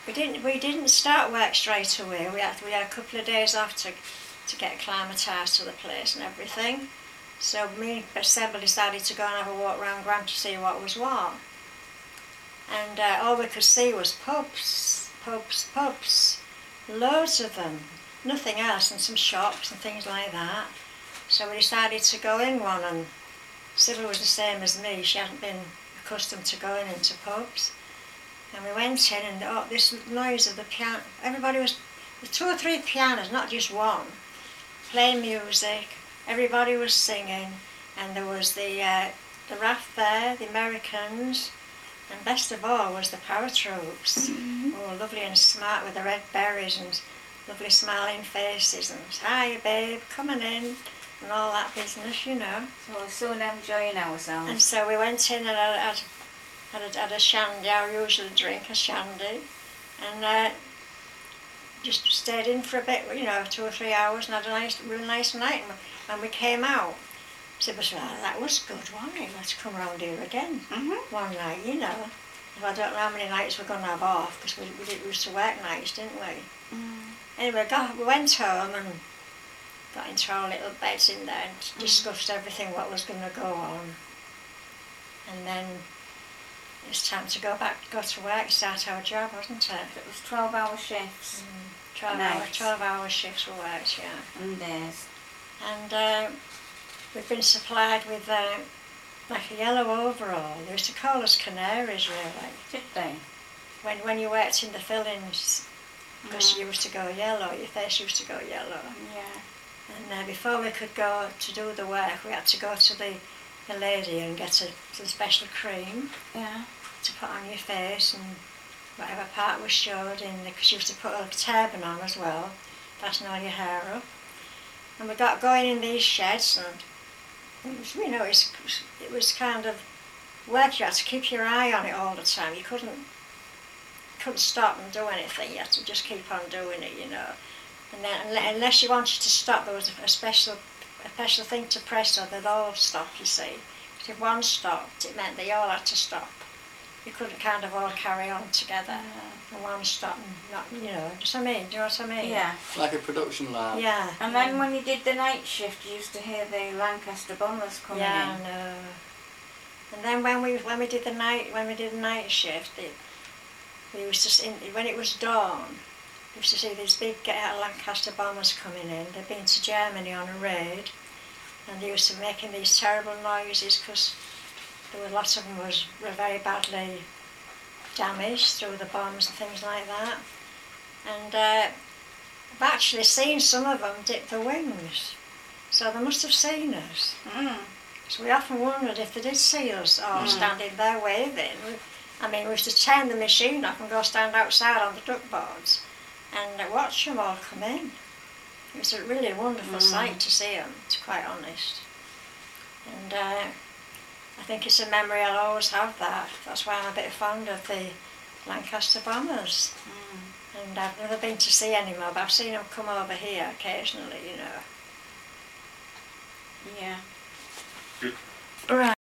We didn't start work straight away. We had a couple of days off to get acclimatised to the place and everything. So me and Sebel decided to go and have a walk round Grant to see what was what. And all we could see was pubs, loads of them, nothing else, and some shops and things like that. So we decided to go in one, and Sybil was the same as me. She hadn't been accustomed to going into pubs. And we went in, and this noise of the piano, everybody was, the 2 or 3 pianos, not just one, playing music, everybody was singing, and there was the RAF there, the Americans, and best of all was the paratroops. Oh, lovely and smart with the red berries and lovely smiling faces, and hi babe, coming in, and all that business, you know. So we're soon enjoying ourselves. And so we went in and had a shandy, our usual drink, a shandy, and just stayed in for a bit, you know, 2 or 3 hours, and had a real nice night. And we came out. Sybil said, "Oh, that was good, wasn't it? Let's come round here again one night, you know." I don't know how many nights we're going to have off, because we used to work nights, didn't we? Anyway, we went home and got into our little beds in there and discussed everything, what was going to go on. And then it's time to go to work, start our job, wasn't it? It was 12-hour shifts. 12-hour shifts we worked, yeah. And days. And we've been supplied with like a yellow overall. They used to call us canaries, really. Did they? When you worked in the fillings, because you used to go yellow, your face used to go yellow. Yeah. And before we could go to do the work, we had to go to the lady and get some special cream to put on your face, and whatever part was showed in, because you used to put a turban on as well, fasten all your hair up. And we got going in these sheds, and it was, you know, it was kind of work. You had to keep your eye on it all the time. You couldn't stop and do anything. You had to just keep on doing it, you know. And then unless you wanted to stop, there was a special thing to press so they'd all stop, you see. But if one stopped, it meant they all had to stop. You couldn't kind of all carry on together. And one stop and not, you know, do you know what I mean? Yeah. Like a production lab. Yeah. And then when you did the night shift, you used to hear the Lancaster bombers coming in. Yeah, I know. And then when we did the night shift, we used to see, when it was dawn, we used to see these big Lancaster bombers coming in. They'd been to Germany on a raid, and they used to be making these terrible noises because there were lots of them were very badly damaged through the bombs and things like that. And I've actually seen some of them dip the wings, so they must have seen us. So we often wondered if they did see us all standing there waving. We used to turn the machine off and go stand outside on the duck boards and watch them all come in. It was a really wonderful sight to see them, to be quite honest. And I think it's a memory I'll always have that. That's why I'm a bit fond of the Lancaster bombers. And I've never been to see any more, but I've seen them come over here occasionally, you know. Yeah. Right.